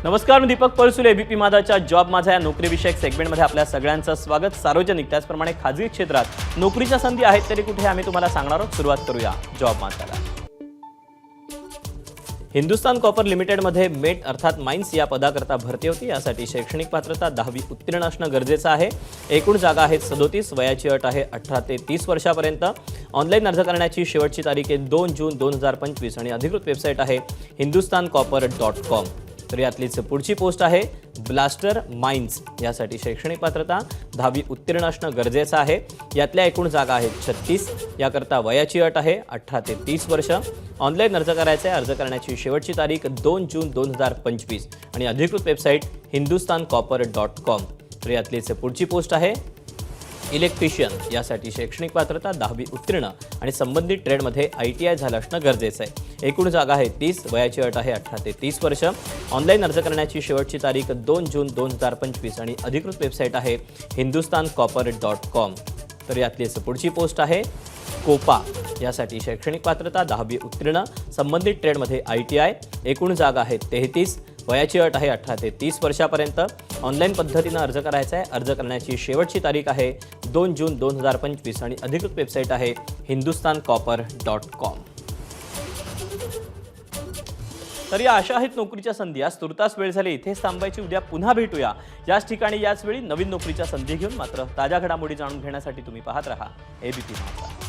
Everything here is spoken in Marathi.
नमस्कार, मी दीपक परसुले. एबीपी माझाच्या जॉब माझा या नोकरीविषयक सेगमेंटमध्ये आपल्या सगळ्यांचं स्वागत. सार्वजनिक त्याचप्रमाणे खाजगी क्षेत्रात नोकरीच्या संधी आहेत तरी कुठे आम्ही तुम्हाला सांगणार आहोत. सुरुवात करूया जॉब माझाला. हिंदुस्तान कॉपर लिमिटेडमध्ये मेट अर्थात माइन्स या पदाकरता भरती होती. यासाठी शैक्षणिक पात्रता 10वी उत्तीर्ण असणं गरजेचं आहे. एकूण जागा आहेत 37. वयाची अट आहे 18 ते 30 वर्षापर्यंत. ऑनलाईन अर्ज करण्याची शेवटची तारीख आहे 2 जून 2025 आणि अधिकृत वेबसाईट आहे hindusthancopper.com. तर यातलीच पुढची पोस्ट आहे ब्लास्टर माइन्स. यासाठी शैक्षणिक पात्रता 10वी उत्तीर्ण असणं गरजेचं आहे. यातल्या एकूण जागा आहेत 36. याकरता वयाची अट आहे 18 ते 30 वर्ष. ऑनलाईन अर्ज करायचा आहे. अर्ज करण्याची शेवटची तारीख 2 जून 2025 आणि अधिकृत वेबसाईट hindusthancopper.com. तर यातलीच पुढची पोस्ट आहे इलेक्ट्रिशियन. यासाठी शैक्षणिक पात्रता 10वी उत्तीर्ण आणि संबंधित ट्रेडमध्ये ITI झालं असणं गरजेचं आहे. एकूण जागा आहे 30. वयाची अट आहे 18 ते 30 वर्ष. ऑनलाईन अर्ज करण्याची शेवटची तारीख 2 जून 2025 आणि अधिकृत वेबसाईट आहे hindusthancopper.com. तर यातलीच पुढची पोस्ट आहे कोपा. यासाठी शैक्षणिक पात्रता 10वी उत्तीर्ण, संबंधित ट्रेडमध्ये ITI. एकूण जागा आहेत 33. वयाची अट आहे 18 ते 30 वर्षापर्यंत. ऑनलाईन पद्धतीनं अर्ज करायचा आहे. अर्ज करण्याची शेवटची तारीख आहे 2 जून 2025 आणि अधिकृत वेबसाईट आहे hindusthancopper.com. तर या अशा आहेत नोकरीच्या संधी. आज तुर्तास वेळ झाली, इथेच थांबायची. उद्या पुन्हा भेटूया याच ठिकाणी याच वेळी नवीन नोकरीच्या संधी घेऊन. मात्र ताज्या घडामोडी जाणून घेण्यासाठी तुम्ही पाहत रहा एबीपी माझा.